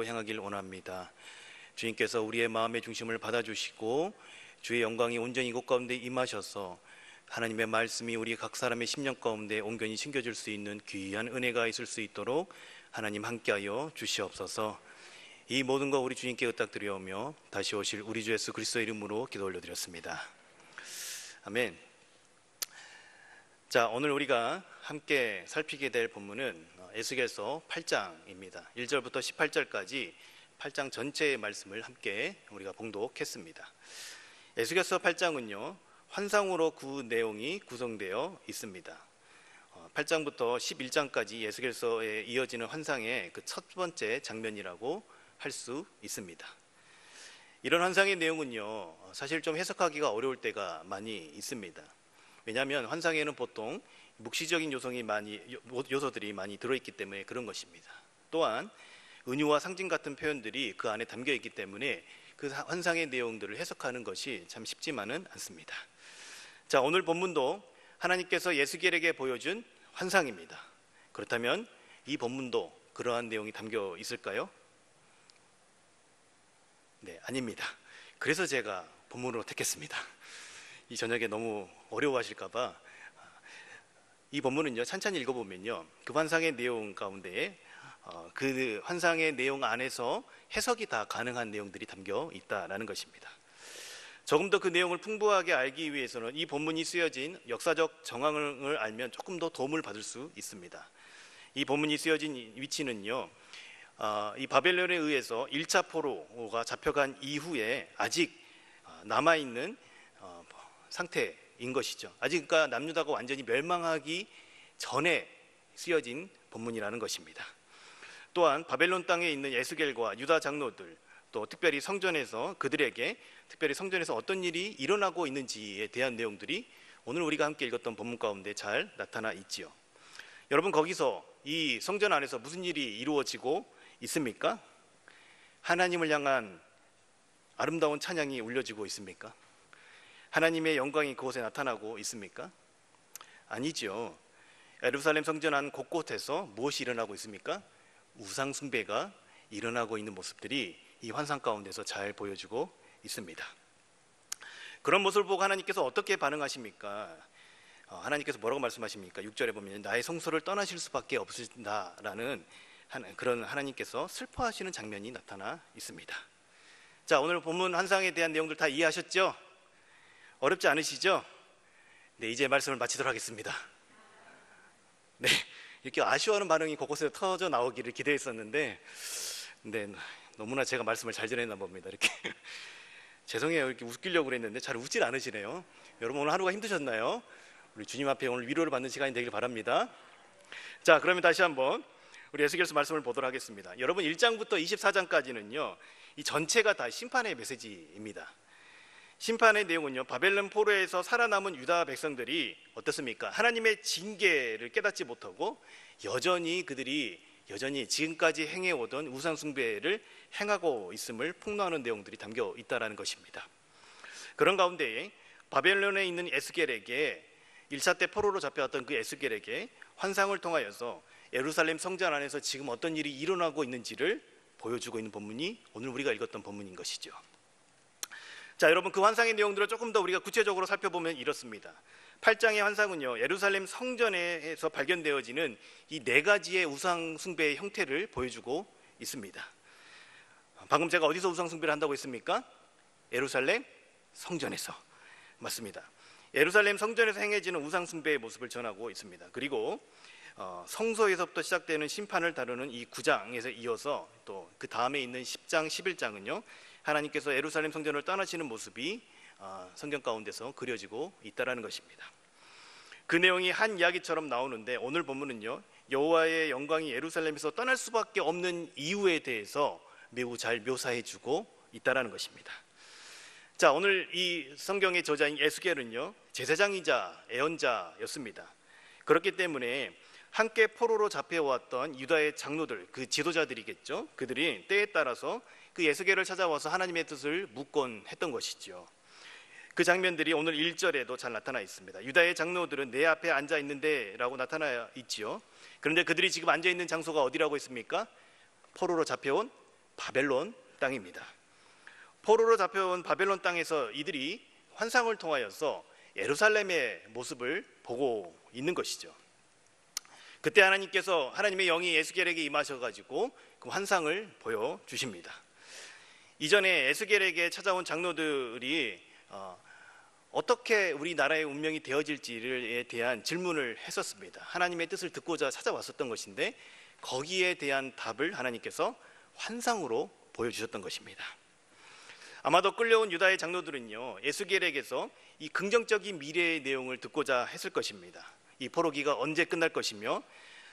대로 행하길 원합니다. 주님께서 우리의 마음의 중심을 받아주시고 주의 영광이 온전히 이곳 가운데 임하셔서 하나님의 말씀이 우리 각 사람의 심령 가운데 온전히 심겨질 수 있는 귀한 은혜가 있을 수 있도록 하나님 함께하여 주시옵소서. 이 모든 거 우리 주님께 의탁드리오며 다시 오실 우리 주 예수 그리스도의 이름으로 기도 올려드렸습니다. 아멘. 자, 오늘 우리가 함께 살피게 될 본문은 에스겔서 8장입니다. 1절부터 18절까지 8장 전체의 말씀을 함께 우리가 봉독했습니다. 에스겔서 8장은요 환상으로 그 내용이 구성되어 있습니다. 8장부터 11장까지 에스겔서에 이어지는 환상의 그 첫 번째 장면이라고 할 수 있습니다. 이런 환상의 내용은요 사실 좀 해석하기가 어려울 때가 많이 있습니다. 왜냐하면 환상에는 보통 묵시적인 요소들이 많이 들어있기 때문에 그런 것입니다. 또한 은유와 상징 같은 표현들이 그 안에 담겨 있기 때문에 그 환상의 내용들을 해석하는 것이 참 쉽지만은 않습니다. 자, 오늘 본문도 하나님께서 에스겔에게 보여준 환상입니다. 그렇다면 이 본문도 그러한 내용이 담겨 있을까요? 네, 아닙니다. 그래서 제가 본문으로 택했습니다. 이 저녁에 너무 어려워하실까봐. 이 본문은요 찬찬히 읽어보면요 그 환상의 내용 가운데에 그 환상의 내용 안에서 해석이 다 가능한 내용들이 담겨 있다라는 것입니다. 조금 더 그 내용을 풍부하게 알기 위해서는 이 본문이 쓰여진 역사적 정황을 알면 조금 더 도움을 받을 수 있습니다. 이 본문이 쓰여진 위치는요 이 바벨론에 의해서 1차 포로가 잡혀간 이후에 아직 남아있는 상태인 것이죠. 아직 그러니까 남유다가 완전히 멸망하기 전에 쓰여진 본문이라는 것입니다. 또한 바벨론 땅에 있는 에스겔과 유다 장로들, 또 특별히 성전에서 그들에게 특별히 성전에서 어떤 일이 일어나고 있는지에 대한 내용들이 오늘 우리가 함께 읽었던 본문 가운데 잘 나타나 있지요. 여러분, 거기서 이 성전 안에서 무슨 일이 이루어지고 있습니까? 하나님을 향한 아름다운 찬양이 울려지고 있습니까? 하나님의 영광이 그곳에 나타나고 있습니까? 아니죠. 예루살렘 성전 안 곳곳에서 무엇이 일어나고 있습니까? 우상 숭배가 일어나고 있는 모습들이 이 환상 가운데서 잘 보여주고 있습니다. 그런 모습을 보고 하나님께서 어떻게 반응하십니까? 하나님께서 뭐라고 말씀하십니까? 6절에 보면 나의 성소를 떠나실 수밖에 없으신다라는 그런 하나님께서 슬퍼하시는 장면이 나타나 있습니다. 자, 오늘 본문 환상에 대한 내용들 다 이해하셨죠? 어렵지 않으시죠? 네, 이제 말씀을 마치도록 하겠습니다. 네, 이렇게 아쉬워하는 반응이 곳곳에 터져 나오기를 기대했었는데 네, 너무나 제가 말씀을 잘 전했나 봅니다. 이렇게 죄송해요. 이렇게 웃기려고 그랬는데 잘 웃질 않으시네요. 여러분, 오늘 하루가 힘드셨나요? 우리 주님 앞에 오늘 위로를 받는 시간이 되길 바랍니다. 자, 그러면 다시 한번 우리 에스겔서 말씀을 보도록 하겠습니다. 여러분, 1장부터 24장까지는요 이 전체가 다 심판의 메시지입니다. 심판의 내용은요 바벨론 포로에서 살아남은 유다 백성들이 어떻습니까? 하나님의 징계를 깨닫지 못하고 그들이 여전히 지금까지 행해오던 우상 숭배를 행하고 있음을 폭로하는 내용들이 담겨 있다는 것입니다. 그런 가운데 바벨론에 있는 에스겔에게 1차 때 포로로 잡혀왔던 그 에스겔에게 환상을 통하여서 예루살렘 성전 안에서 지금 어떤 일이 일어나고 있는지를 보여주고 있는 본문이 오늘 우리가 읽었던 본문인 것이죠. 자, 여러분, 그 환상의 내용들을 조금 더 우리가 구체적으로 살펴보면 이렇습니다. 8장의 환상은요 예루살렘 성전에서 발견되어지는 이 4가지의 우상 숭배의 형태를 보여주고 있습니다. 방금 제가 어디서 우상 숭배를 한다고 했습니까? 예루살렘 성전에서. 맞습니다. 예루살렘 성전에서 행해지는 우상 숭배의 모습을 전하고 있습니다. 그리고 성소에서부터 시작되는 심판을 다루는 이 9장에서 이어서 또 그 다음에 있는 10장, 11장은요 하나님께서 예루살렘 성전을 떠나시는 모습이 성경 가운데서 그려지고 있다는 것입니다. 그 내용이 한 이야기처럼 나오는데 오늘 본문은요 여호와의 영광이 예루살렘에서 떠날 수밖에 없는 이유에 대해서 매우 잘 묘사해주고 있다는 것입니다. 자, 오늘 이 성경의 저자인 에스겔은요 제사장이자 예언자였습니다. 그렇기 때문에 함께 포로로 잡혀왔던 유다의 장로들, 그 지도자들이겠죠. 그들이 때에 따라서 그 에스겔을 찾아와서 하나님의 뜻을 묵건했던 것이죠. 그 장면들이 오늘 1절에도 잘 나타나 있습니다. 유다의 장로들은 내 앞에 앉아 있는데 라고 나타나 있지요. 그런데 그들이 지금 앉아 있는 장소가 어디라고 했습니까? 포로로 잡혀온 바벨론 땅입니다. 포로로 잡혀온 바벨론 땅에서 이들이 환상을 통하여서 예루살렘의 모습을 보고 있는 것이죠. 그때 하나님의 영이 에스겔에게 임하셔가지고 그 환상을 보여주십니다. 이전에 에스겔에게 찾아온 장로들이 어떻게 우리나라의 운명이 되어질지에 대한 질문을 했었습니다. 하나님의 뜻을 듣고자 찾아왔었던 것인데 거기에 대한 답을 하나님께서 환상으로 보여주셨던 것입니다. 아마도 끌려온 유다의 장로들은요, 에스겔에게서 이 긍정적인 미래의 내용을 듣고자 했을 것입니다. 이 포로기가 언제 끝날 것이며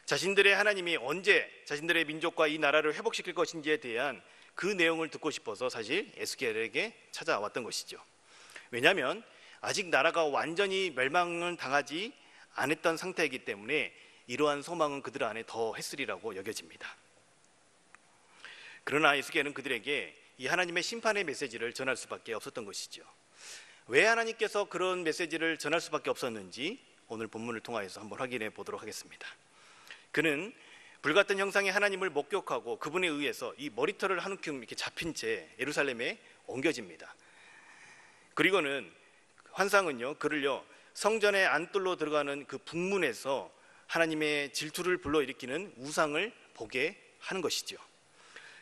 자신들의 하나님이 언제 자신들의 민족과 이 나라를 회복시킬 것인지에 대한 그 내용을 듣고 싶어서 사실 에스겔에게 찾아왔던 것이죠. 왜냐하면 아직 나라가 완전히 멸망을 당하지 않았던 상태이기 때문에 이러한 소망은 그들 안에 더했으리라고 여겨집니다. 그러나 에스겔은 그들에게 이 하나님의 심판의 메시지를 전할 수밖에 없었던 것이죠. 왜 하나님께서 그런 메시지를 전할 수밖에 없었는지 오늘 본문을 통하여서 한번 확인해 보도록 하겠습니다. 그는 불같은 형상의 하나님을 목격하고 그분에 의해서 이 머리털을 한 움큼 이렇게 잡힌 채 예루살렘에 옮겨집니다. 그리고는 환상은요, 그를요 성전의 안뜰로 들어가는 그 북문에서 하나님의 질투를 불러일으키는 우상을 보게 하는 것이죠.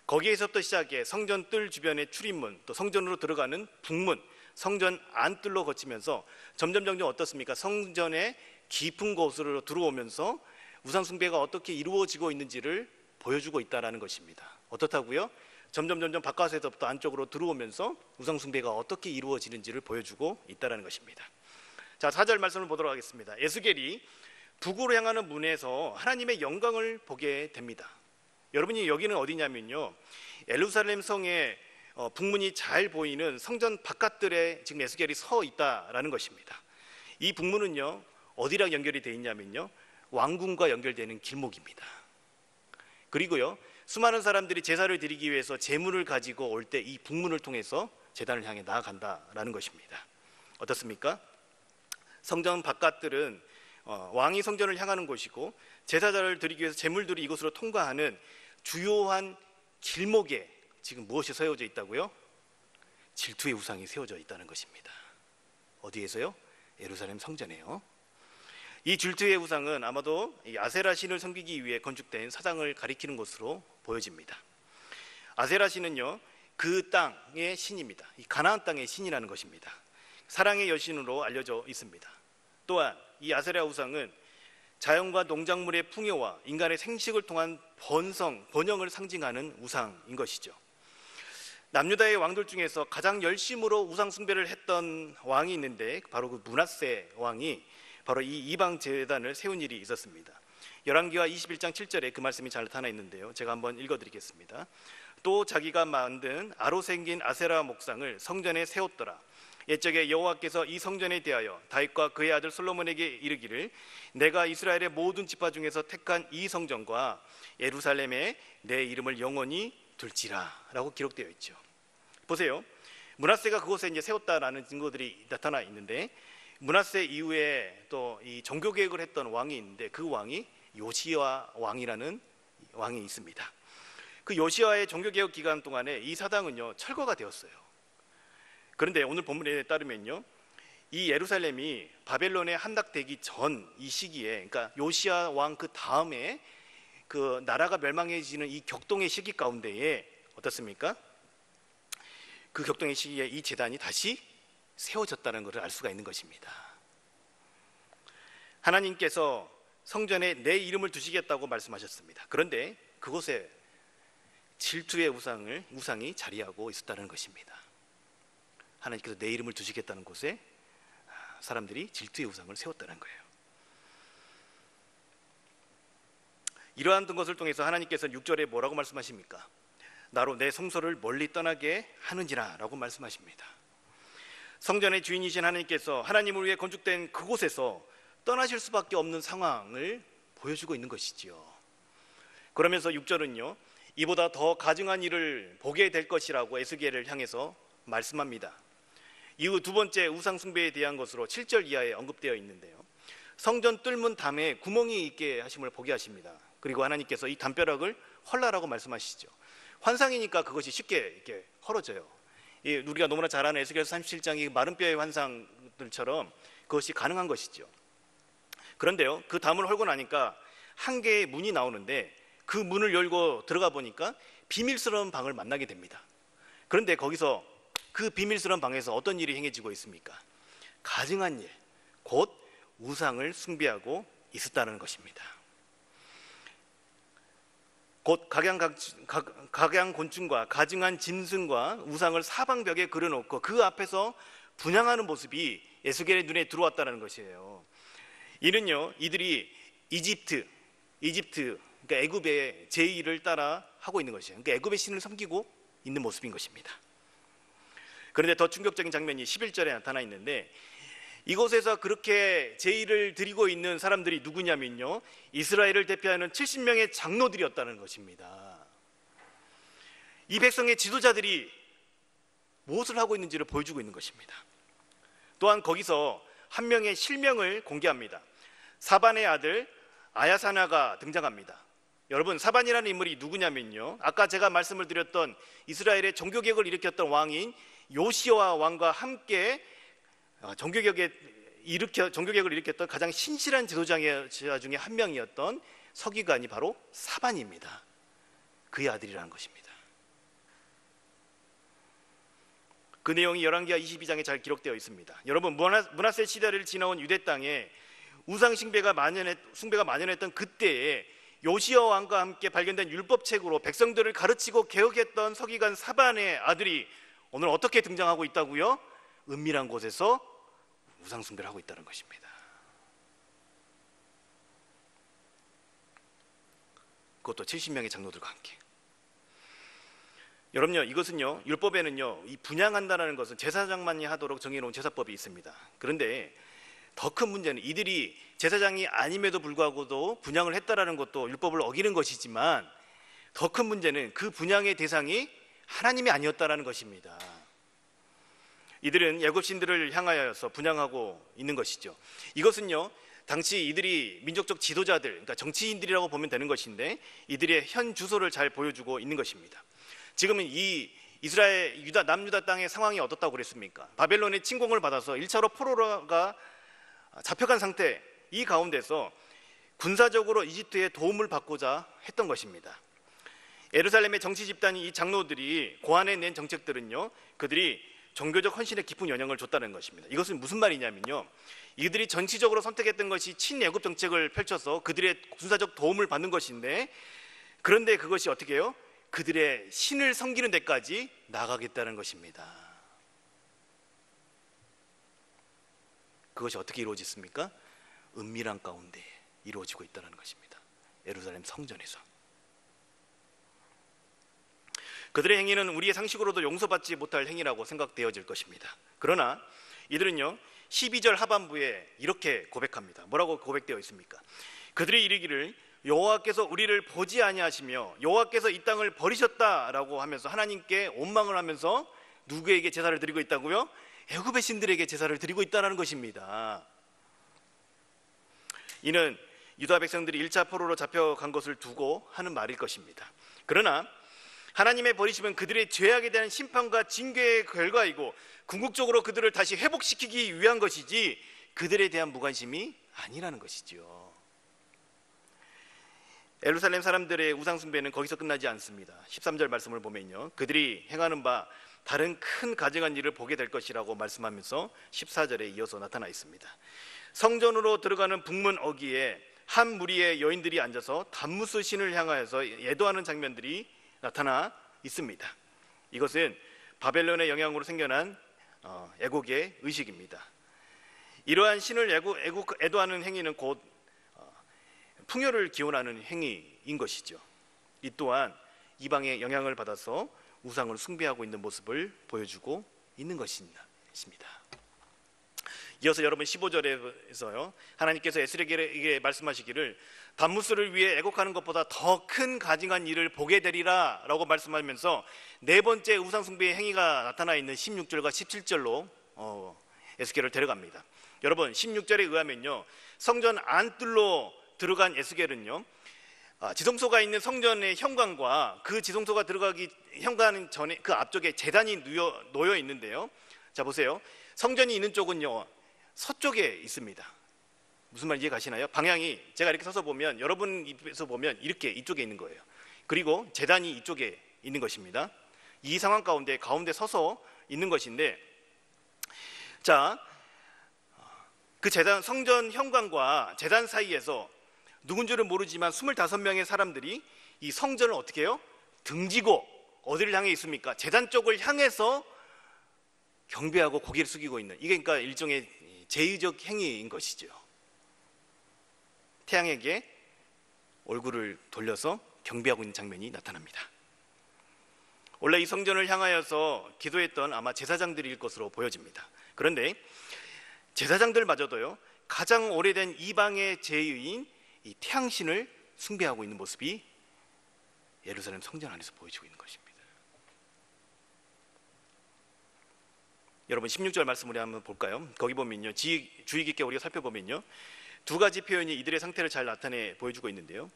거기에서부터 시작해 성전 뜰 주변의 출입문, 또 성전으로 들어가는 북문, 성전 안뜰로 거치면서 점점 어떻습니까? 성전의 깊은 곳으로 들어오면서 우상 숭배가 어떻게 이루어지고 있는지를 보여주고 있다는 것입니다. 어떻다고요? 점점 바깥에서부터 안쪽으로 들어오면서 우상 숭배가 어떻게 이루어지는지를 보여주고 있다는 것입니다. 자, 4절 말씀을 보도록 하겠습니다. 에스겔이 북으로 향하는 문에서 하나님의 영광을 보게 됩니다. 여러분이 여기는 어디냐면요, 예루살렘 성의 북문이 잘 보이는 성전 바깥들에 지금 에스겔이 서 있다라는 것입니다. 이 북문은요 어디랑 연결이 되어 있냐면요, 왕궁과 연결되는 길목입니다. 그리고요 수많은 사람들이 제사를 드리기 위해서 제물을 가지고 올 때 이 북문을 통해서 제단을 향해 나아간다라는 것입니다. 어떻습니까? 성전 바깥들은 왕이 성전을 향하는 곳이고 제사를 드리기 위해서 제물들이 이곳으로 통과하는 주요한 길목에 지금 무엇이 세워져 있다고요? 질투의 우상이 세워져 있다는 것입니다. 어디에서요? 예루살렘 성전에요. 이 질투의 우상은 아마도 아세라 신을 섬기기 위해 건축된 사장을 가리키는 것으로 보여집니다. 아세라 신은요 그 땅의 신입니다. 이 가나안 땅의 신이라는 것입니다. 사랑의 여신으로 알려져 있습니다. 또한 이 아세라 우상은 자연과 농작물의 풍요와 인간의 생식을 통한 번영을 상징하는 우상인 것이죠. 남유다의 왕들 중에서 가장 열심으로 우상 숭배를 했던 왕이 있는데 바로 그 므낫세 왕이 바로 이 이방 제단을 세운 일이 있었습니다. 열왕기하 21장 7절에 그 말씀이 잘 나타나 있는데요, 제가 한번 읽어드리겠습니다. 또 자기가 만든 아로 생긴 아세라 목상을 성전에 세웠더라. 옛적에 여호와께서 이 성전에 대하여 다윗과 그의 아들 솔로몬에게 이르기를 내가 이스라엘의 모든 지파 중에서 택한 이 성전과 예루살렘에 내 이름을 영원히 둘지라 라고 기록되어 있죠. 보세요, 므낫세가 그곳에 이제 세웠다라는 증거들이 나타나 있는데, 므낫세 이후에 또 이 종교 개혁을 했던 왕이 있는데 그 왕이 요시야 왕이라는 왕이 있습니다. 그 요시야의 종교 개혁 기간 동안에 이 사당은요 철거가 되었어요. 그런데 오늘 본문에 따르면요, 이 예루살렘이 바벨론에 함락되기 전 이 시기에, 그러니까 요시야 왕 그 다음에 그 나라가 멸망해지는 이 격동의 시기 가운데에 어떻습니까? 그 격동의 시기에 이 제단이 다시 세워졌다는 것을 알 수가 있는 것입니다. 하나님께서 성전에 내 이름을 두시겠다고 말씀하셨습니다. 그런데 그곳에 질투의 우상이 자리하고 있었다는 것입니다. 하나님께서 내 이름을 두시겠다는 곳에 사람들이 질투의 우상을 세웠다는 거예요. 이러한 것을 통해서 하나님께서는 6절에 뭐라고 말씀하십니까? 나로 내 성소를 멀리 떠나게 하는지라 라고 말씀하십니다. 성전의 주인이신 하나님께서 하나님을 위해 건축된 그곳에서 떠나실 수밖에 없는 상황을 보여주고 있는 것이지요. 그러면서 6절은요 이보다 더 가증한 일을 보게 될 것이라고 에스겔을 향해서 말씀합니다. 이후 두 번째 우상 숭배에 대한 것으로 7절 이하에 언급되어 있는데요, 성전 뜰문 담에 구멍이 있게 하심을 보게 하십니다. 그리고 하나님께서 이 담벼락을 헐라라고 말씀하시죠. 환상이니까 그것이 쉽게 이렇게 헐어져요. 우리가 너무나 잘 아는 에스겔 37장의 마른 뼈의 환상들처럼 그것이 가능한 것이죠. 그런데요, 그 담을 헐고 나니까 한 개의 문이 나오는데 그 문을 열고 들어가 보니까 비밀스러운 방을 만나게 됩니다. 그런데 거기서 그 비밀스러운 방에서 어떤 일이 행해지고 있습니까? 가증한 일, 곧 우상을 숭배하고 있었다는 것입니다. 곧 각양곤충과 가증한 짐승과 우상을 사방벽에 그려놓고 그 앞에서 분향하는 모습이 에스겔의 눈에 들어왔다는 것이에요. 이는요, 이들이 이집트 그러니까 애굽의 제2를 따라 하고 있는 것이에요. 그러니까 애굽의 신을 섬기고 있는 모습인 것입니다. 그런데 더 충격적인 장면이 11절에 나타나 있는데, 이곳에서 그렇게 제의를 드리고 있는 사람들이 누구냐면요, 이스라엘을 대표하는 70명의 장로들이었다는 것입니다. 이 백성의 지도자들이 무엇을 하고 있는지를 보여주고 있는 것입니다. 또한 거기서 한 명의 실명을 공개합니다. 사반의 아들 아야사나가 등장합니다. 여러분, 사반이라는 인물이 누구냐면요, 아까 제가 말씀을 드렸던 이스라엘의 종교개혁을 일으켰던 왕인 요시야 왕과 함께 종교개혁을 일으켰던 가장 신실한 지도자 중에 한 명이었던 서기관이 바로 사반입니다. 그의 아들이라는 것입니다. 그 내용이 열왕기하 22장에 잘 기록되어 있습니다. 여러분, 므낫세 시대를 지나온 유대 땅에 우상 숭배가 만연했던 그때에 요시야 왕과 함께 발견된 율법책으로 백성들을 가르치고 개혁했던 서기관 사반의 아들이 오늘 어떻게 등장하고 있다고요? 은밀한 곳에서 우상 숭배를 하고 있다는 것입니다. 그것도 70명의 장로들과 함께. 여러분요, 이것은요, 율법에는요, 이 분향한다는 것은 제사장만이 하도록 정해놓은 제사법이 있습니다. 그런데 더 큰 문제는 이들이 제사장이 아님에도 불구하고도 분향을 했다라는 것도 율법을 어기는 것이지만, 더 큰 문제는 그 분향의 대상이 하나님이 아니었다라는 것입니다. 이들은 애굽 신들을 향하여서 분향하고 있는 것이죠. 이것은요, 당시 이들이 민족적 지도자들, 그러니까 정치인들이라고 보면 되는 것인데, 이들의 현 주소를 잘 보여주고 있는 것입니다. 지금은 이 이스라엘 남유다 땅의 상황이 어떻다고 그랬습니까? 바벨론의 침공을 받아서 1차로 포로가 잡혀간 상태, 이 가운데서 군사적으로 이집트의 도움을 받고자 했던 것입니다. 예루살렘의 정치 집단이, 이 장로들이 고안해 낸 정책들은요, 그들이 종교적 헌신에 깊은 영향을 줬다는 것입니다. 이것은 무슨 말이냐면요, 이들이 전시적으로 선택했던 것이 친애굽 정책을 펼쳐서 그들의 군사적 도움을 받는 것인데, 그런데 그것이 어떻게 해요? 그들의 신을 섬기는 데까지 나가겠다는 것입니다. 그것이 어떻게 이루어졌습니까? 은밀한 가운데 이루어지고 있다는 것입니다. 예루살렘 성전에서. 그들의 행위는 우리의 상식으로도 용서받지 못할 행위라고 생각되어질 것입니다. 그러나 이들은요, 12절 하반부에 이렇게 고백합니다. 뭐라고 고백되어 있습니까? 그들이 이르기를 여호와께서 우리를 보지 아니하시며 여호와께서 이 땅을 버리셨다라고 하면서 하나님께 원망을 하면서 누구에게 제사를 드리고 있다고요? 애굽의 신들에게 제사를 드리고 있다는 것입니다. 이는 유다 백성들이 1차 포로로 잡혀간 것을 두고 하는 말일 것입니다. 그러나 하나님의 버리심은 그들의 죄악에 대한 심판과 징계의 결과이고 궁극적으로 그들을 다시 회복시키기 위한 것이지 그들에 대한 무관심이 아니라는 것이죠. 예루살렘 사람들의 우상 숭배는 거기서 끝나지 않습니다. 13절 말씀을 보면요, 그들이 행하는 바 다른 큰 가증한 일을 보게 될 것이라고 말씀하면서 14절에 이어서 나타나 있습니다. 성전으로 들어가는 북문 어귀에 한 무리의 여인들이 앉아서 담무스 신을 향하여서 예도하는 장면들이 나타나 있습니다. 이것은 바벨론의 영향으로 생겨난 애곡의 의식입니다. 이러한 신을 애도하는 행위는 곧 풍요를 기원하는 행위인 것이죠. 이 또한 이방의 영향을 받아서 우상을 숭배하고 있는 모습을 보여주고 있는 것입니다. 이어서 여러분 15절에서요, 하나님께서 에스겔에게 말씀하시기를 담무스를 위해 애곡하는 것보다 더 큰 가증한 일을 보게 되리라 라고 말씀하면서 네 번째 우상 숭배의 행위가 나타나 있는 16절과 17절로 에스겔을 데려갑니다. 여러분, 16절에 의하면요, 성전 안뜰로 들어간 에스겔은요, 지성소가 있는 성전의 현관과 그 지성소가 들어가기 현관 전에 그 앞쪽에 제단이 놓여 있는데요. 자 보세요. 성전이 있는 쪽은요 서쪽에 있습니다. 무슨 말 이해 가시나요? 방향이 제가 이렇게 서서 보면 여러분 입에서 보면 이렇게 이쪽에 있는 거예요. 그리고 제단이 이쪽에 있는 것입니다. 이 상황 가운데 서서 있는 것인데, 자, 그 제단 성전 현관과 제단 사이에서 누군 줄은 모르지만 25명의 사람들이 이 성전을 어떻게 해요? 등지고 어디를 향해 있습니까? 제단 쪽을 향해서 경배하고 고개를 숙이고 있는, 이게 그러니까 일종의 제의적 행위인 것이죠. 태양에게 얼굴을 돌려서 경배하고 있는 장면이 나타납니다. 원래 이 성전을 향하여서 기도했던 아마 제사장들일 것으로 보여집니다. 그런데 제사장들마저도요 가장 오래된 이방의 제의인 이 태양신을 숭배하고 있는 모습이 예루살렘 성전 안에서 보여지고 있는 것입니다. 여러분 16절 말씀 우리 한번 볼까요? 거기 보면요 주의 깊게 우리가 살펴보면요 두 가지 표현이 이들의 상태를 잘 나타내 보여주고 있는데요.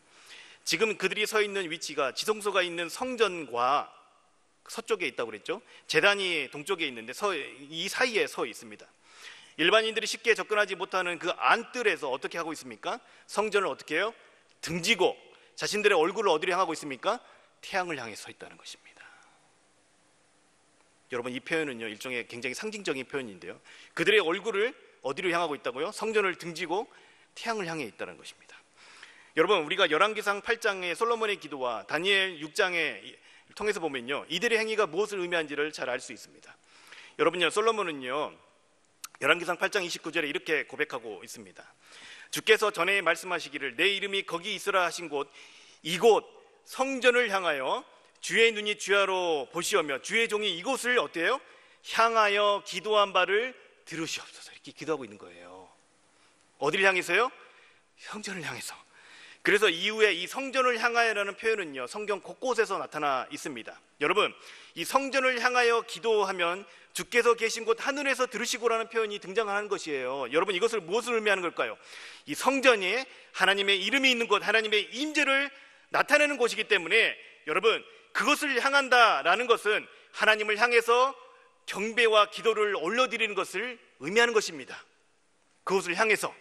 지금 그들이 서 있는 위치가 지성소가 있는 성전과 서쪽에 있다고 그랬죠. 제단이 동쪽에 있는데 이 사이에 서 있습니다. 일반인들이 쉽게 접근하지 못하는 그 안뜰에서 어떻게 하고 있습니까? 성전을 어떻게 해요? 등지고 자신들의 얼굴을 어디로 향하고 있습니까? 태양을 향해 서 있다는 것입니다. 여러분 이 표현은요 일종의 굉장히 상징적인 표현인데요. 그들의 얼굴을 어디로 향하고 있다고요? 성전을 등지고 태양을 향해 있다는 것입니다. 여러분 우리가 열왕기상 8장의 솔로몬의 기도와 다니엘 6장에 통해서 보면요 이들의 행위가 무엇을 의미하는지를 잘 알 수 있습니다. 여러분요 솔로몬은요 열왕기상 8장 29절에 이렇게 고백하고 있습니다. 주께서 전에 말씀하시기를 내 이름이 거기 있으라 하신 곳 이곳 성전을 향하여 주의 눈이 주야로 보시오며 주의 종이 이곳을 어때요? 향하여 기도한 바를 들으시옵소서. 이렇게 기도하고 있는 거예요. 어디를 향해서요? 성전을 향해서. 그래서 이후에 이 성전을 향하여라는 표현은요 성경 곳곳에서 나타나 있습니다. 여러분 이 성전을 향하여 기도하면 주께서 계신 곳 하늘에서 들으시고라는 표현이 등장하는 것이에요. 여러분 이것을 무엇을 의미하는 걸까요? 이 성전이 하나님의 이름이 있는 곳, 하나님의 임재를 나타내는 곳이기 때문에 여러분 그것을 향한다라는 것은 하나님을 향해서 경배와 기도를 올려드리는 것을 의미하는 것입니다. 그것을 향해서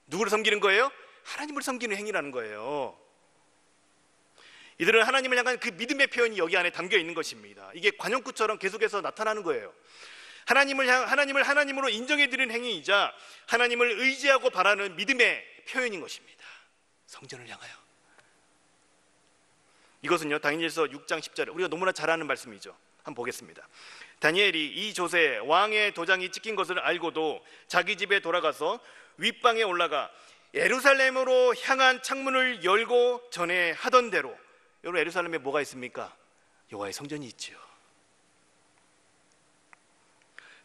누구를 섬기는 거예요? 하나님을 섬기는 행위라는 거예요. 이들은 하나님을 향한 그 믿음의 표현이 여기 안에 담겨 있는 것입니다. 이게 관용구처럼 계속해서 나타나는 거예요. 하나님을 하나님으로 인정해드리는 행위이자 하나님을 의지하고 바라는 믿음의 표현인 것입니다. 성전을 향하여. 이것은요 다니엘서 6장 10절에 우리가 너무나 잘 아는 말씀이죠. 한번 보겠습니다. 다니엘이 이 조세 왕의 도장이 찍힌 것을 알고도 자기 집에 돌아가서 윗방에 올라가 예루살렘으로 향한 창문을 열고 전에 하던 대로. 여러분 예루살렘에 뭐가 있습니까? 여호와의 성전이 있죠.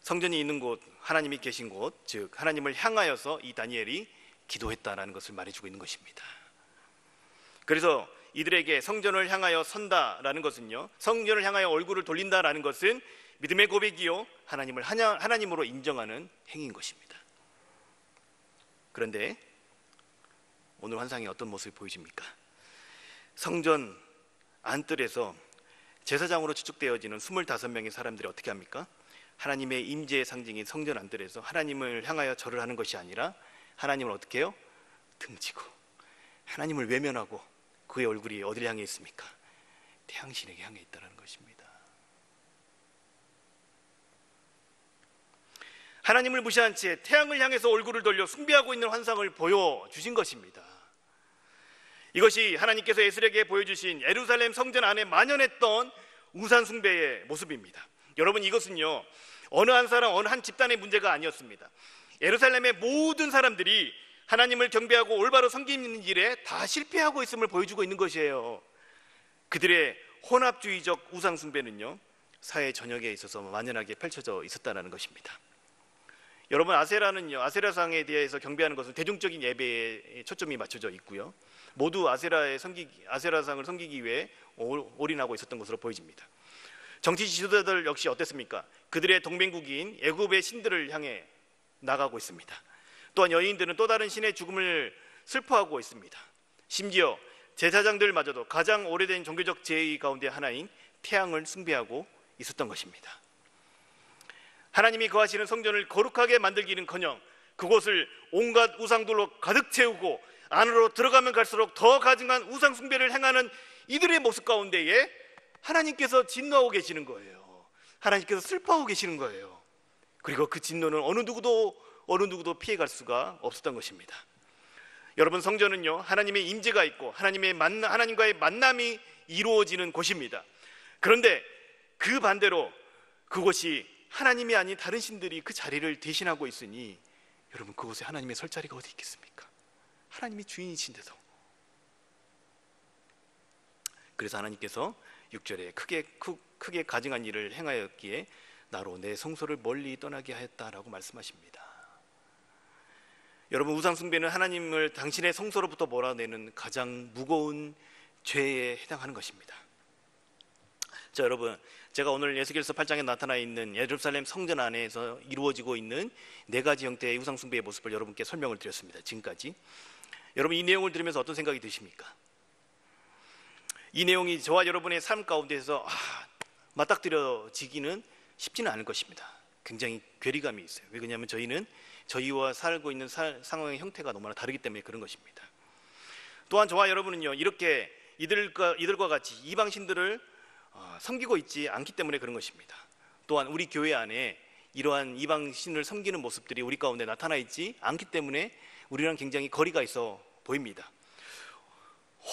성전이 있는 곳, 하나님이 계신 곳, 즉 하나님을 향하여서 이 다니엘이 기도했다라는 것을 말해주고 있는 것입니다. 그래서 이들에게 성전을 향하여 선다라는 것은요 성전을 향하여 얼굴을 돌린다라는 것은 믿음의 고백이요 하나님을 하나님으로 인정하는 행위인 것입니다. 그런데 오늘 환상이 어떤 모습을 보여줍니까? 성전 안뜰에서 제사장으로 추측되어지는 25명의 사람들이 어떻게 합니까? 하나님의 임재의 상징인 성전 안뜰에서 하나님을 향하여 절을 하는 것이 아니라 하나님을 어떻게 해요? 등지고 하나님을 외면하고 그의 얼굴이 어디를 향해 있습니까? 태양신에게 향해 있다는 것입니다. 하나님을 무시한 채 태양을 향해서 얼굴을 돌려 숭배하고 있는 환상을 보여주신 것입니다. 이것이 하나님께서 에스겔에게 보여주신 예루살렘 성전 안에 만연했던 우상 숭배의 모습입니다. 여러분 이것은요 어느 한 사람 어느 한 집단의 문제가 아니었습니다. 예루살렘의 모든 사람들이 하나님을 경배하고 올바로 섬기는 일에 다 실패하고 있음을 보여주고 있는 것이에요. 그들의 혼합주의적 우상 숭배는요 사회 전역에 있어서 만연하게 펼쳐져 있었다는 것입니다. 여러분 아세라는요 아세라상에 대해서 경배하는 것은 대중적인 예배에 초점이 맞춰져 있고요 모두 아세라상을 섬기기 위해 올인하고 있었던 것으로 보여집니다. 정치 지도자들 역시 어땠습니까? 그들의 동맹국인 애굽의 신들을 향해 나가고 있습니다. 또한 여인들은 또 다른 신의 죽음을 슬퍼하고 있습니다. 심지어 제사장들마저도 가장 오래된 종교적 제의 가운데 하나인 태양을 숭배하고 있었던 것입니다. 하나님이 거하시는 성전을 거룩하게 만들기는커녕 그곳을 온갖 우상들로 가득 채우고 안으로 들어가면 갈수록 더 가증한 우상 숭배를 행하는 이들의 모습 가운데에 하나님께서 진노하고 계시는 거예요. 하나님께서 슬퍼하고 계시는 거예요. 그리고 그 진노는 어느 누구도 피해갈 수가 없었던 것입니다. 여러분, 성전은요, 하나님의 임재가 있고 하나님과의 만남이 이루어지는 곳입니다. 그런데 그 반대로 그곳이 하나님이 아닌 다른 신들이 그 자리를 대신하고 있으니 여러분, 그곳에 하나님의 설 자리가 어디 있겠습니까? 하나님이 주인이신데도. 그래서 하나님께서 6절에 크게 가증한 일을 행하였기에 나로 내 성소를 멀리 떠나게 하였다라고 말씀하십니다. 여러분, 우상 숭배는 하나님을 당신의 성소로부터 몰아내는 가장 무거운 죄에 해당하는 것입니다. 자, 여러분, 제가 오늘 에스겔서 8장에 나타나 있는 예루살렘 성전 안에서 이루어지고 있는 4가지 형태의 우상 숭배의 모습을 여러분께 설명을 드렸습니다. 지금까지. 여러분, 이 내용을 들으면서 어떤 생각이 드십니까? 이 내용이 저와 여러분의 삶 가운데서 맞닥뜨려지기는 쉽지는 않을 것입니다. 굉장히 괴리감이 있어요. 왜 그러냐면 저희와 살고 있는 상황의 형태가 너무나 다르기 때문에 그런 것입니다. 또한 저와 여러분은요, 이렇게 이들과 같이 이방신들을 섬기고 있지 않기 때문에 그런 것입니다. 또한 우리 교회 안에 이러한 이방신을 섬기는 모습들이 우리 가운데 나타나 있지 않기 때문에 우리랑 굉장히 거리가 있어 보입니다.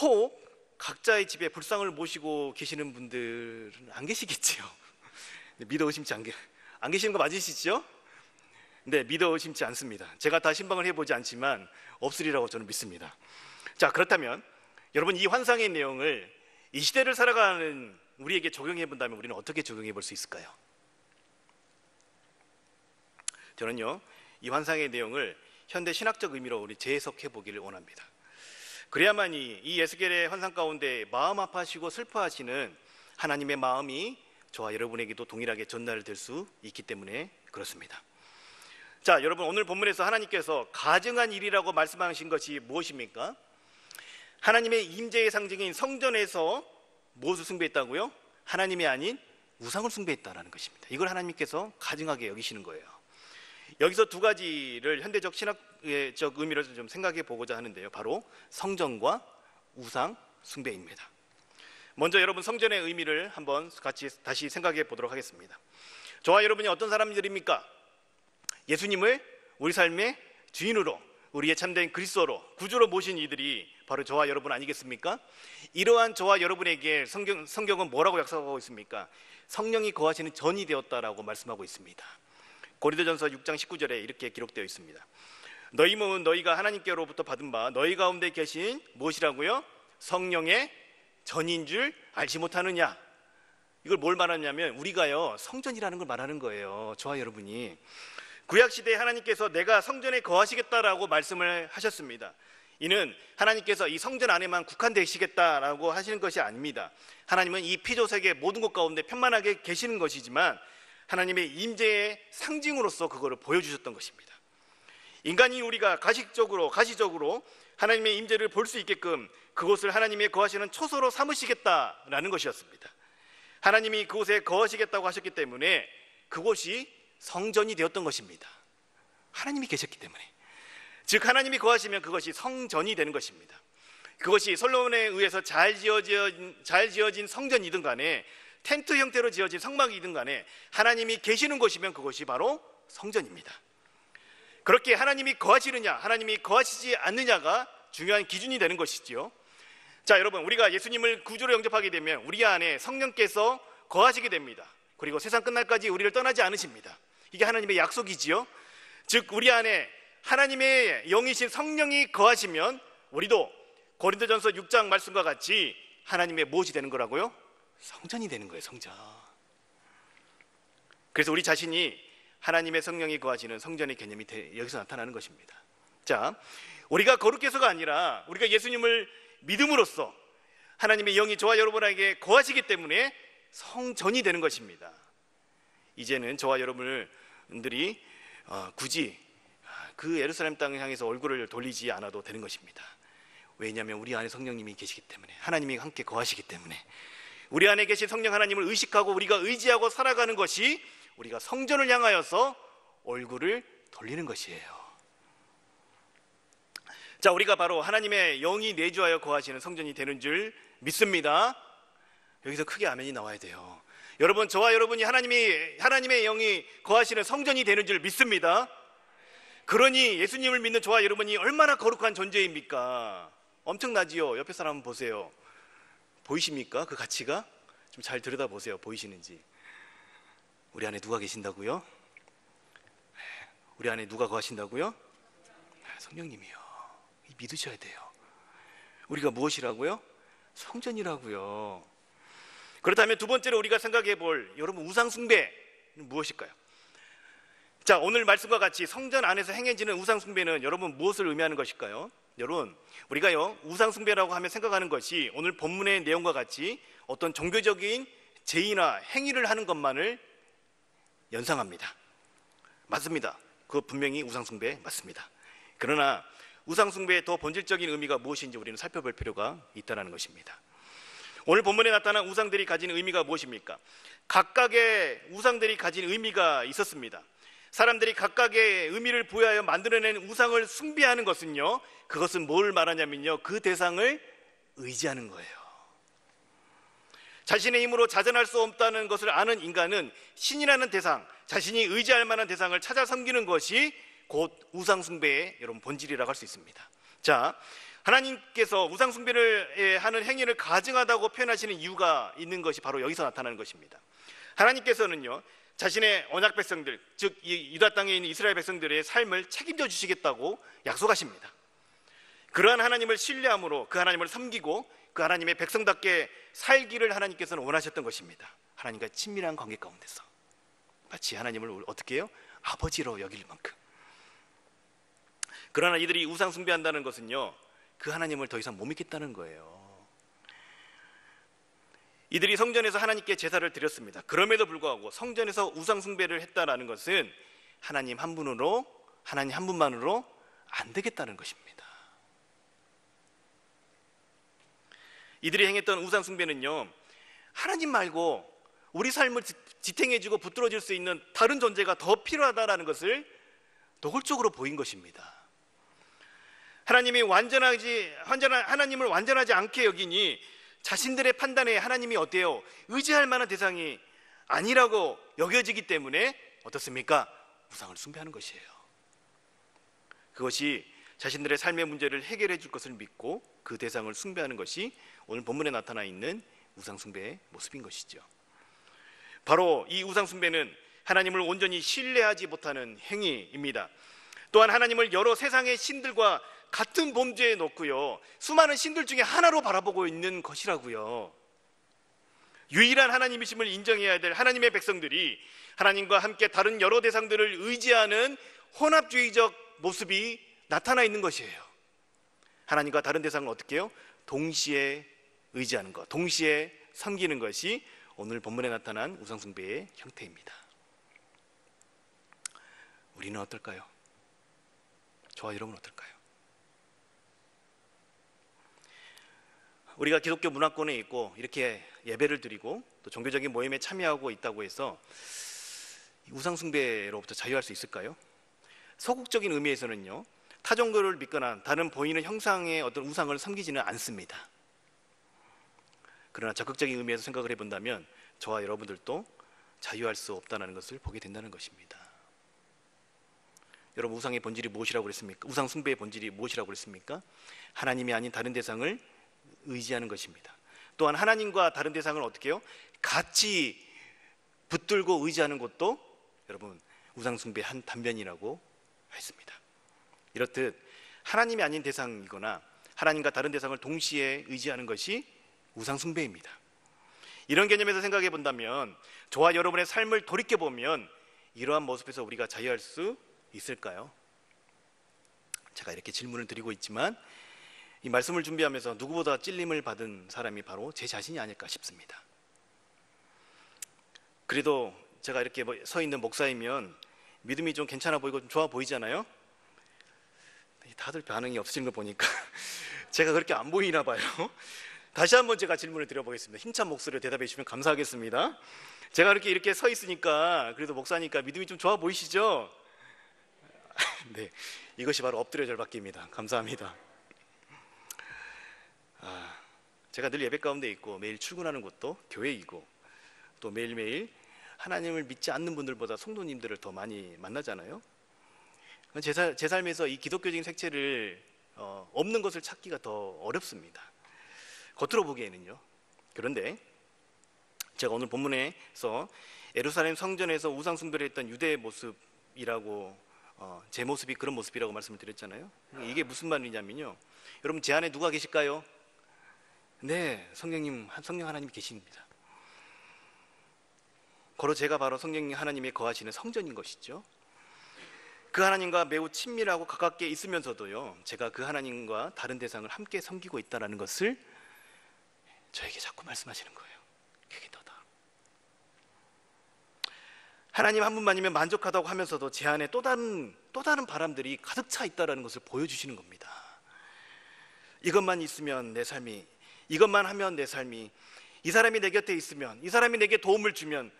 혹 각자의 집에 불상을 모시고 계시는 분들은 안 계시겠지요. 믿어 의심치 안 계시는 거 맞으시죠? 네, 믿어 의심치 않습니다. 제가 다 신방을 해보지 않지만 없으리라고 저는 믿습니다. 자, 그렇다면 여러분, 이 환상의 내용을 이 시대를 살아가는 우리에게 적용해 본다면 우리는 어떻게 적용해 볼 수 있을까요? 저는요, 이 환상의 내용을 현대 신학적 의미로 우리 재해석해 보기를 원합니다. 그래야만이 이 에스겔의 환상 가운데 마음 아파하시고 슬퍼하시는 하나님의 마음이 저와 여러분에게도 동일하게 전달될 수 있기 때문에 그렇습니다. 자, 여러분, 오늘 본문에서 하나님께서 가증한 일이라고 말씀하신 것이 무엇입니까? 하나님의 임재의 상징인 성전에서 무엇을 숭배했다고요? 하나님이 아닌 우상을 숭배했다라는 것입니다. 이걸 하나님께서 가증하게 여기시는 거예요. 여기서 2가지를 현대적 신학적 의미로 좀 생각해 보고자 하는데요, 바로 성전과 우상 숭배입니다. 먼저 여러분, 성전의 의미를 한번 같이 다시 생각해 보도록 하겠습니다. 저와 여러분이 어떤 사람들입니까? 예수님을 우리 삶의 주인으로, 우리의 참된 그리스도로, 구주로 모신 이들이 바로 저와 여러분 아니겠습니까? 이러한 저와 여러분에게 성경은 뭐라고 약속하고 있습니까? 성령이 거하시는 전이 되었다라고 말씀하고 있습니다. 고린도전서 6장 19절에 이렇게 기록되어 있습니다. 너희 몸은 너희가 하나님께로부터 받은 바 너희 가운데 계신 무엇이라고요? 성령의 전인 줄 알지 못하느냐? 이걸 뭘 말하냐면 우리가요, 성전이라는 걸 말하는 거예요. 저와 여러분이. 구약시대에 하나님께서 내가 성전에 거하시겠다라고 말씀을 하셨습니다. 이는 하나님께서 이 성전 안에만 국한되시겠다라고 하시는 것이 아닙니다. 하나님은 이 피조세계 모든 것 가운데 편만하게 계시는 것이지만 하나님의 임재의 상징으로서 그거를 보여주셨던 것입니다. 인간이 우리가 가시적으로 하나님의 임재를 볼 수 있게끔 그곳을 하나님의 거하시는 초소로 삼으시겠다라는 것이었습니다. 하나님이 그곳에 거하시겠다고 하셨기 때문에 그곳이 성전이 되었던 것입니다. 하나님이 계셨기 때문에. 즉 하나님이 거하시면 그것이 성전이 되는 것입니다. 그것이 솔로몬에 의해서 잘 지어진 성전이든 간에 텐트 형태로 지어진 성막이든 간에 하나님이 계시는 곳이면 그것이 바로 성전입니다. 그렇게 하나님이 거하시느냐, 하나님이 거하시지 않느냐가 중요한 기준이 되는 것이지요. 자, 여러분, 우리가 예수님을 구주로 영접하게 되면 우리 안에 성령께서 거하시게 됩니다. 그리고 세상 끝날까지 우리를 떠나지 않으십니다. 이게 하나님의 약속이지요. 즉 우리 안에 하나님의 영이신 성령이 거하시면 우리도 고린도전서 6장 말씀과 같이 하나님의 무엇이 되는 거라고요? 성전이 되는 거예요. 성전. 그래서 우리 자신이 하나님의 성령이 거하시는 성전의 개념이 여기서 나타나는 것입니다. 자, 우리가 거룩해서가 아니라 우리가 예수님을 믿음으로써 하나님의 영이 저와 여러분에게 거하시기 때문에 성전이 되는 것입니다. 이제는 저와 여러분들이 굳이 그 예루살렘 땅을 향해서 얼굴을 돌리지 않아도 되는 것입니다. 왜냐하면 우리 안에 성령님이 계시기 때문에, 하나님이 함께 거하시기 때문에. 우리 안에 계신 성령 하나님을 의식하고 우리가 의지하고 살아가는 것이 우리가 성전을 향하여서 얼굴을 돌리는 것이에요. 자, 우리가 바로 하나님의 영이 내주하여 거하시는 성전이 되는 줄 믿습니다. 여기서 크게 아멘이 나와야 돼요. 여러분, 저와 여러분이 하나님의 영이 거하시는 성전이 되는 줄 믿습니다. 그러니 예수님을 믿는 저와 여러분이 얼마나 거룩한 존재입니까? 엄청나지요. 옆에 사람 한번 보세요. 보이십니까? 그 가치가? 좀 잘 들여다보세요. 보이시는지. 우리 안에 누가 계신다고요? 우리 안에 누가 거하신다고요? 성령님이요. 믿으셔야 돼요. 우리가 무엇이라고요? 성전이라고요. 그렇다면 두 번째로 우리가 생각해 볼, 여러분, 우상 숭배는 무엇일까요? 자, 오늘 말씀과 같이 성전 안에서 행해지는 우상 숭배는 여러분 무엇을 의미하는 것일까요? 여러분, 우리가요 우상 숭배라고 하면 생각하는 것이 오늘 본문의 내용과 같이 어떤 종교적인 제의나 행위를 하는 것만을 연상합니다. 맞습니다. 그거 분명히 우상 숭배 맞습니다. 그러나 우상 숭배의 더 본질적인 의미가 무엇인지 우리는 살펴볼 필요가 있다는 것입니다. 오늘 본문에 나타난 우상들이 가진 의미가 무엇입니까? 각각의 우상들이 가진 의미가 있었습니다. 사람들이 각각의 의미를 부여하여 만들어낸 우상을 숭배하는 것은요, 그것은 뭘 말하냐면요, 그 대상을 의지하는 거예요. 자신의 힘으로 자전할 수 없다는 것을 아는 인간은 신이라는 대상, 자신이 의지할 만한 대상을 찾아 섬기는 것이 곧 우상 숭배의 여러분 본질이라고 할 수 있습니다. 자, 하나님께서 우상 숭배를 하는 행위를 가증하다고 표현하시는 이유가 있는 것이 바로 여기서 나타나는 것입니다. 하나님께서는요, 자신의 언약 백성들, 즉 유다 땅에 있는 이스라엘 백성들의 삶을 책임져 주시겠다고 약속하십니다. 그러한 하나님을 신뢰함으로 그 하나님을 섬기고 그 하나님의 백성답게 살기를 하나님께서는 원하셨던 것입니다. 하나님과 친밀한 관계 가운데서 마치 하나님을 어떻게 해요? 아버지로 여길 만큼. 그러나 이들이 우상 숭배한다는 것은요, 그 하나님을 더 이상 못 믿겠다는 거예요. 이들이 성전에서 하나님께 제사를 드렸습니다. 그럼에도 불구하고 성전에서 우상 숭배를 했다라는 것은 하나님 한 분으로, 하나님 한 분만으로 안 되겠다는 것입니다. 이들이 행했던 우상 숭배는요, 하나님 말고 우리 삶을 지탱해주고 붙들어줄 수 있는 다른 존재가 더 필요하다라는 것을 노골적으로 보인 것입니다. 하나님을 완전하지 않게 여기니 자신들의 판단에 하나님이 어때요? 의지할 만한 대상이 아니라고 여겨지기 때문에 어떻습니까? 우상을 숭배하는 것이에요. 그것이 자신들의 삶의 문제를 해결해 줄 것을 믿고 그 대상을 숭배하는 것이 오늘 본문에 나타나 있는 우상 숭배의 모습인 것이죠. 바로 이 우상 숭배는 하나님을 온전히 신뢰하지 못하는 행위입니다. 또한 하나님을 여러 세상의 신들과 같은 범죄에 놓고요, 수많은 신들 중에 하나로 바라보고 있는 것이라고요. 유일한 하나님이심을 인정해야 될 하나님의 백성들이 하나님과 함께 다른 여러 대상들을 의지하는 혼합주의적 모습이 나타나 있는 것이에요. 하나님과 다른 대상을 어떻게 해요? 동시에 의지하는 것, 동시에 섬기는 것이 오늘 본문에 나타난 우상숭배의 형태입니다. 우리는 어떨까요? 저와 여러분은 어떨까요? 우리가 기독교 문화권에 있고 이렇게 예배를 드리고 또 종교적인 모임에 참여하고 있다고 해서 우상숭배로부터 자유할 수 있을까요? 서구적인 의미에서는요, 타 종교를 믿거나 다른 보이는 형상의 어떤 우상을 섬기지는 않습니다. 그러나 적극적인 의미에서 생각을 해본다면 저와 여러분들도 자유할 수 없다는 것을 보게 된다는 것입니다. 여러분, 우상의 본질이 무엇이라고 그랬습니까? 우상 숭배의 본질이 무엇이라고 그랬습니까? 하나님이 아닌 다른 대상을 의지하는 것입니다. 또한 하나님과 다른 대상을 어떻게 해요? 같이 붙들고 의지하는 것도 여러분 우상 숭배의 한 단면이라고 했습니다. 이렇듯 하나님이 아닌 대상이거나 하나님과 다른 대상을 동시에 의지하는 것이 우상 숭배입니다. 이런 개념에서 생각해 본다면 저와 여러분의 삶을 돌이켜 보면 이러한 모습에서 우리가 자유할 수 있을까요? 제가 이렇게 질문을 드리고 있지만 이 말씀을 준비하면서 누구보다 찔림을 받은 사람이 바로 제 자신이 아닐까 싶습니다. 그래도 제가 이렇게 서 있는 목사이면 믿음이 좀 괜찮아 보이고 좀 좋아 보이잖아요. 다들 반응이 없으신 걸 보니까 제가 그렇게 안 보이나 봐요. 다시 한번 제가 질문을 드려보겠습니다. 힘찬 목소리로 대답해 주시면 감사하겠습니다. 제가 이렇게 서 있으니까, 그래도 목사니까 믿음이 좀 좋아 보이시죠? 네, 이것이 바로 엎드려 절받기입니다. 감사합니다. 제가 늘 예배 가운데 있고 매일 출근하는 곳도 교회이고, 또 매일매일 하나님을 믿지 않는 분들보다 성도님들을 더 많이 만나잖아요. 제 삶에서 이 기독교적인 색채를 없는 것을 찾기가 더 어렵습니다. 겉으로 보기에는요. 그런데 제가 오늘 본문에서 예루살렘 성전에서 우상 숭배를 했던 유대의 모습이라고, 제 모습이 그런 모습이라고 말씀을 드렸잖아요. 이게 무슨 말이냐면요, 여러분 제 안에 누가 계실까요? 네, 성령 하나님이 계십니다. 고로 제가 바로 성령 하나님이 거하시는 성전인 것이죠. 그 하나님과 매우 친밀하고 가깝게 있으면서도요, 제가 그 하나님과 다른 대상을 함께 섬기고 있다는 것을 저에게 자꾸 말씀하시는 거예요. 그게 너다. 하나님 한 분만이면 만족하다고 하면서도 제 안에 또 다른 바람들이 가득 차 있다는 것을 보여주시는 겁니다. 이것만 있으면 내 삶이, 이것만 하면 내 삶이, 이 사람이 내 곁에 있으면, 이 사람이 내게 도움을 주면,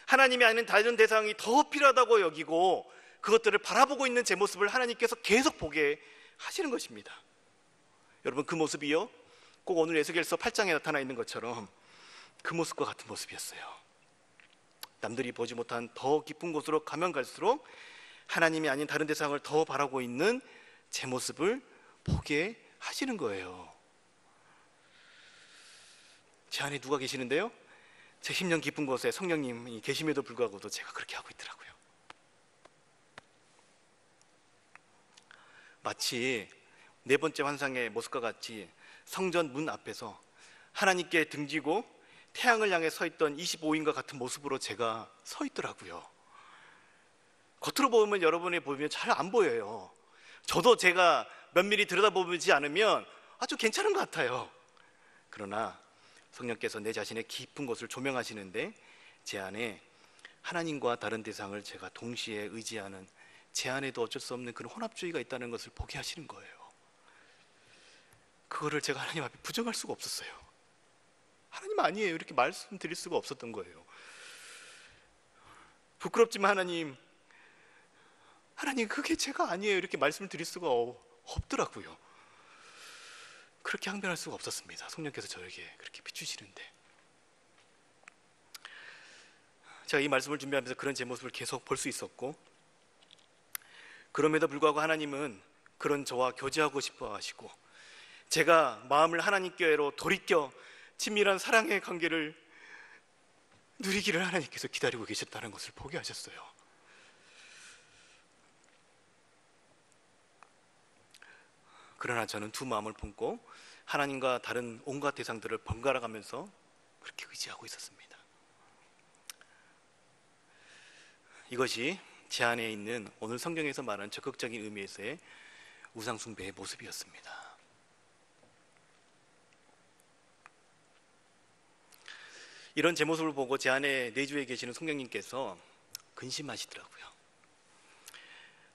하나님이 아닌 다른 대상이 더 필요하다고 여기고 그것들을 바라보고 있는 제 모습을 하나님께서 계속 보게 하시는 것입니다. 여러분, 그 모습이요, 꼭 오늘 에스겔서 8장에 나타나 있는 것처럼 그 모습과 같은 모습이었어요. 남들이 보지 못한 더 깊은 곳으로 가면 갈수록 하나님이 아닌 다른 대상을 더 바라고 있는 제 모습을 보게 하시는 거예요. 제 안에 누가 계시는데요? 제 심령 깊은 곳에 성령님이 계심에도 불구하고도 제가 그렇게 하고 있더라고요. 마치 네 번째 환상의 모습과 같이 성전 문 앞에서 하나님께 등지고 태양을 향해 서 있던 25인과 같은 모습으로 제가 서 있더라고요. 겉으로 보면, 여러분이 보면 잘 안 보여요. 저도 제가 면밀히 들여다보지 않으면 아주 괜찮은 것 같아요. 그러나 성령께서 내 자신의 깊은 곳을 조명하시는데 제 안에 하나님과 다른 대상을 제가 동시에 의지하는, 제 안에도 어쩔 수 없는 그런 혼합주의가 있다는 것을 보게 하시는 거예요. 그거를 제가 하나님 앞에 부정할 수가 없었어요. 하나님 아니에요, 이렇게 말씀드릴 수가 없었던 거예요. 부끄럽지만 하나님 그게 제가 아니에요, 이렇게 말씀을 드릴 수가 없더라고요. 그렇게 항변할 수가 없었습니다. 성령께서 저에게 그렇게 비추시는데, 제가 이 말씀을 준비하면서 그런 제 모습을 계속 볼 수 있었고, 그럼에도 불구하고 하나님은 그런 저와 교제하고 싶어 하시고, 제가 마음을 하나님께로 돌이켜 친밀한 사랑의 관계를 누리기를 하나님께서 기다리고 계셨다는 것을 보게 하셨어요. 그러나 저는 두 마음을 품고 하나님과 다른 온갖 대상들을 번갈아 가면서 그렇게 의지하고 있었습니다. 이것이 제 안에 있는 오늘 성경에서 말하는 적극적인 의미에서의 우상숭배의 모습이었습니다. 이런 제 모습을 보고 제 안에 내주에 계시는 성령님께서 근심하시더라고요.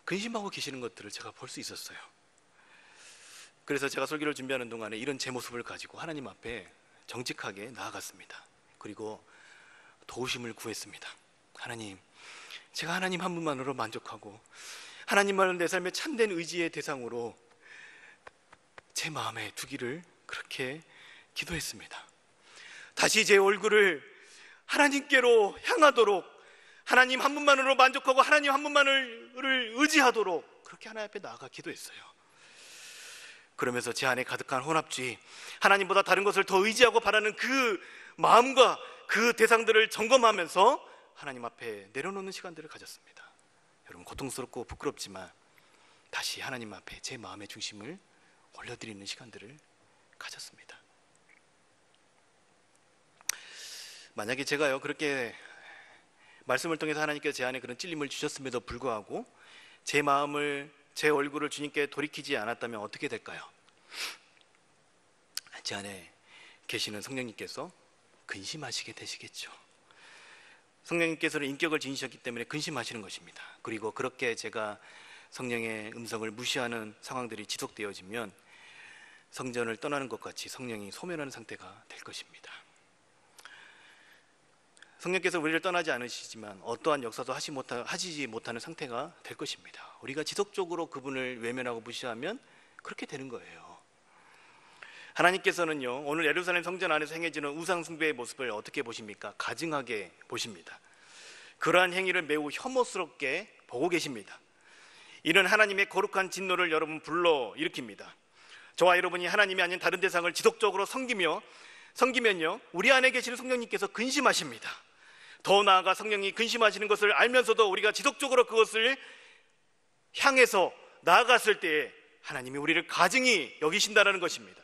근심하고 계시는 것들을 제가 볼 수 있었어요. 그래서 제가 설교를 준비하는 동안에 이런 제 모습을 가지고 하나님 앞에 정직하게 나아갔습니다. 그리고 도우심을 구했습니다. 하나님, 제가 하나님 한 분만으로 만족하고 하나님만을 내 삶의 참된 의지의 대상으로 제 마음에 두기를 그렇게 기도했습니다. 다시 제 얼굴을 하나님께로 향하도록, 하나님 한 분만으로 만족하고 하나님 한 분만을 의지하도록 그렇게 하나님 앞에 나아가 기도했어요. 그러면서 제 안에 가득한 혼합주의, 하나님보다 다른 것을 더 의지하고 바라는 그 마음과 그 대상들을 점검하면서 하나님 앞에 내려놓는 시간들을 가졌습니다. 여러분, 고통스럽고 부끄럽지만 다시 하나님 앞에 제 마음의 중심을 올려드리는 시간들을 가졌습니다. 만약에 제가요 그렇게 말씀을 통해서 하나님께서 제 안에 그런 찔림을 주셨음에도 불구하고 제 마음을, 제 얼굴을 주님께 돌이키지 않았다면 어떻게 될까요? 제 안에 계시는 성령님께서 근심하시게 되시겠죠. 성령님께서는 인격을 지니셨기 때문에 근심하시는 것입니다. 그리고 그렇게 제가 성령의 음성을 무시하는 상황들이 지속되어지면 성전을 떠나는 것 같이 성령이 소멸하는 상태가 될 것입니다. 성령께서 우리를 떠나지 않으시지만 어떠한 역사도 하시지 못하는 상태가 될 것입니다. 우리가 지속적으로 그분을 외면하고 무시하면 그렇게 되는 거예요. 하나님께서는요, 오늘 예루살렘 성전 안에서 행해지는 우상 숭배의 모습을 어떻게 보십니까? 가증하게 보십니다. 그러한 행위를 매우 혐오스럽게 보고 계십니다. 이는 하나님의 거룩한 진노를 여러분 불러 일으킵니다. 저와 여러분이 하나님이 아닌 다른 대상을 지속적으로 섬기면요, 우리 안에 계시는 성령님께서 근심하십니다. 더 나아가 성령이 근심하시는 것을 알면서도 우리가 지속적으로 그것을 향해서 나아갔을 때에 하나님이 우리를 가증히 여기신다는 것입니다.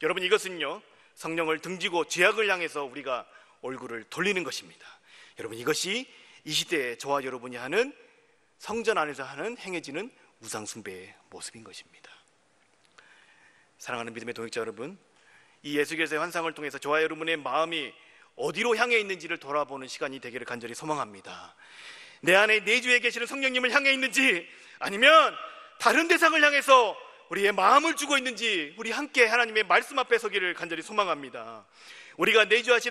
여러분, 이것은요, 성령을 등지고 죄악을 향해서 우리가 얼굴을 돌리는 것입니다. 여러분, 이것이 이 시대에 저와 여러분이 하는 성전 안에서 하는 행해지는 우상 숭배의 모습인 것입니다. 사랑하는 믿음의 동역자 여러분, 이 예수께서의 환상을 통해서 저와 여러분의 마음이 어디로 향해 있는지를 돌아보는 시간이 되기를 간절히 소망합니다. 내 안에 내주에 계시는 성령님을 향해 있는지, 아니면 다른 대상을 향해서 우리의 마음을 주고 있는지, 우리 함께 하나님의 말씀 앞에 서기를 간절히 소망합니다. 우리가 내주하신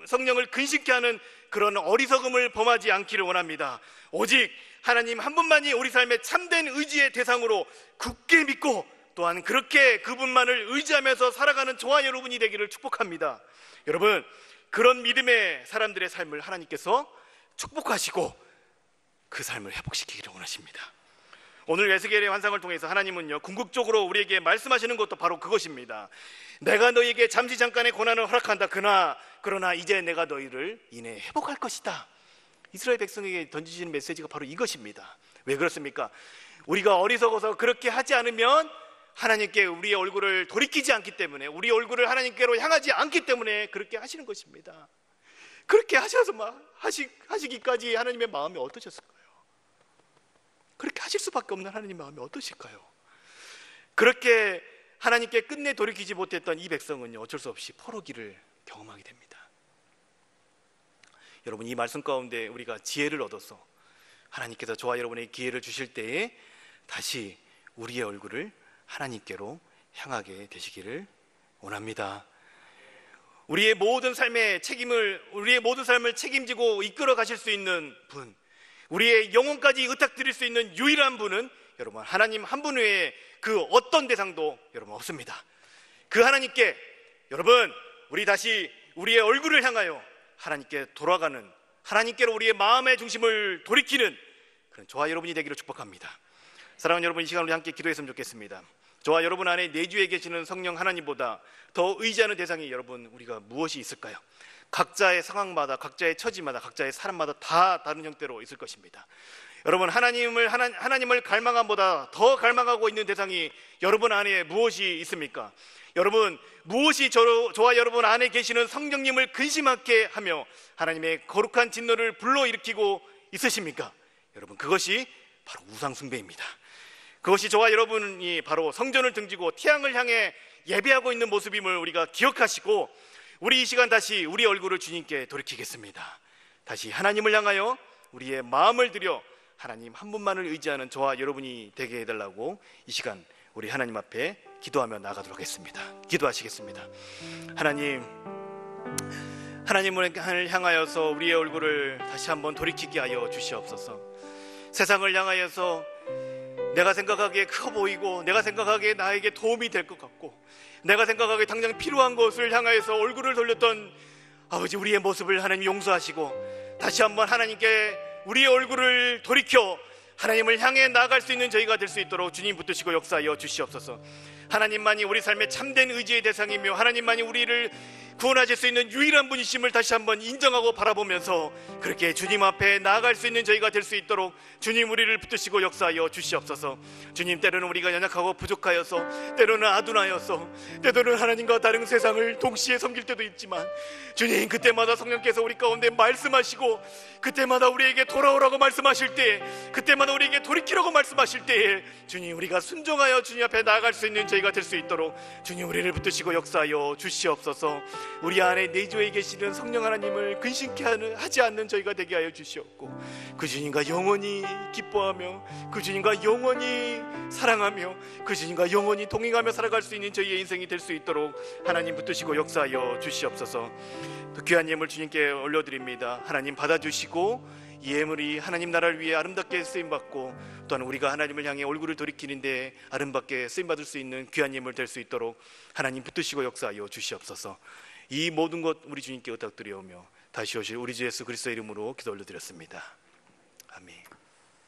성령을 근심케 하는 그런 어리석음을 범하지 않기를 원합니다. 오직 하나님 한 분만이 우리 삶의 참된 의지의 대상으로 굳게 믿고, 또한 그렇게 그분만을 의지하면서 살아가는 저와 여러분이 되기를 축복합니다. 여러분, 그런 믿음의 사람들의 삶을 하나님께서 축복하시고 그 삶을 회복시키기를 원하십니다. 오늘 에스겔의 환상을 통해서 하나님은요, 궁극적으로 우리에게 말씀하시는 것도 바로 그것입니다. 내가 너희에게 잠시 잠깐의 고난을 허락한다. 그러나 이제 내가 너희를 이내 회복할 것이다. 이스라엘 백성에게 던지시는 메시지가 바로 이것입니다. 왜 그렇습니까? 우리가 어리석어서 그렇게 하지 않으면 하나님께 우리의 얼굴을 돌이키지 않기 때문에, 우리 얼굴을 하나님께로 향하지 않기 때문에 그렇게 하시는 것입니다. 그렇게 하셔서 하시기까지 하나님의 마음이 어떠셨을까요? 그렇게 하실 수밖에 없는 하나님의 마음이 어떠실까요? 그렇게 하나님께 끝내 돌이키지 못했던 이 백성은요, 어쩔 수 없이 포로기를 경험하게 됩니다. 여러분, 이 말씀 가운데 우리가 지혜를 얻어서 하나님께서 저와 여러분에게 기회를 주실 때에 다시 우리의 얼굴을 하나님께로 향하게 되시기를 원합니다. 우리의 모든 삶을 책임지고 이끌어 가실 수 있는 분, 우리의 영혼까지 의탁드릴 수 있는 유일한 분은 여러분, 하나님 한 분 외에 그 어떤 대상도 여러분 없습니다. 그 하나님께 여러분, 우리 다시 우리의 얼굴을 향하여 하나님께 돌아가는, 하나님께로 우리의 마음의 중심을 돌이키는 그런 저와 여러분이 되기를 축복합니다. 사랑하는 여러분, 이 시간 우리 함께 기도했으면 좋겠습니다. 저와 여러분 안에 내주에 계시는 성령 하나님보다 더 의지하는 대상이 여러분, 우리가 무엇이 있을까요? 각자의 상황마다, 각자의 처지마다, 각자의 사람마다 다 다른 형태로 있을 것입니다. 여러분, 하나님을 갈망함보다 더 갈망하고 있는 대상이 여러분 안에 무엇이 있습니까? 여러분, 무엇이 저와 여러분 안에 계시는 성령님을 근심하게 하며 하나님의 거룩한 진노를 불러일으키고 있으십니까? 여러분, 그것이 바로 우상 숭배입니다. 그것이 저와 여러분이 바로 성전을 등지고 태양을 향해 예배하고 있는 모습임을 우리가 기억하시고, 우리 이 시간 다시 우리 얼굴을 주님께 돌이키겠습니다. 다시 하나님을 향하여 우리의 마음을 들여 하나님 한 분만을 의지하는 저와 여러분이 되게 해달라고 이 시간 우리 하나님 앞에 기도하며 나가도록 하겠습니다. 기도하시겠습니다. 하나님을 향하여서 우리의 얼굴을 다시 한번 돌이키게 하여 주시옵소서. 세상을 향하여서 내가 생각하기에 커 보이고, 내가 생각하기에 나에게 도움이 될 것 같고, 내가 생각하기에 당장 필요한 것을 향하여서 얼굴을 돌렸던 아버지, 우리의 모습을 하나님 용서하시고 다시 한번 하나님께 우리의 얼굴을 돌이켜 하나님을 향해 나아갈 수 있는 저희가 될 수 있도록 주님 붙드시고 역사하여 주시옵소서. 하나님만이 우리 삶의 참된 의지의 대상이며 하나님만이 우리를 구원하실 수 있는 유일한 분이심을 다시 한번 인정하고 바라보면서 그렇게 주님 앞에 나아갈 수 있는 저희가 될 수 있도록 주님 우리를 붙드시고 역사하여 주시옵소서. 주님, 때로는 우리가 연약하고 부족하여서, 때로는 아둔하여서, 때로는 하나님과 다른 세상을 동시에 섬길 때도 있지만 주님, 그때마다 성령께서 우리 가운데 말씀하시고, 그때마다 우리에게 돌아오라고 말씀하실 때, 그때마다 우리에게 돌이키라고 말씀하실 때에 주님, 우리가 순종하여 주님 앞에 나아갈 수 있는 저희가 될 수 있도록 주님 우리를 붙드시고 역사하여 주시옵소서. 우리 안에 내주에 계시는 성령 하나님을 근심케 하지 않는 저희가 되게 하여 주시옵고, 그 주님과 영원히 기뻐하며 그 주님과 영원히 사랑하며 그 주님과 영원히 동행하며 살아갈 수 있는 저희의 인생이 될 수 있도록 하나님 붙드시고 역사하여 주시옵소서. 또 귀한 예물 주님께 올려드립니다. 하나님 받아주시고 이 예물이 하나님 나라를 위해 아름답게 쓰임받고, 또한 우리가 하나님을 향해 얼굴을 돌이키는데 아름답게 쓰임받을 수 있는 귀한 예물 될 수 있도록 하나님 붙드시고 역사하여 주시옵소서. 이 모든 것 우리 주님께 의탁드리오며 다시 오실 우리 주 예수 그리스도의 이름으로 기도 올려드렸습니다. 아멘.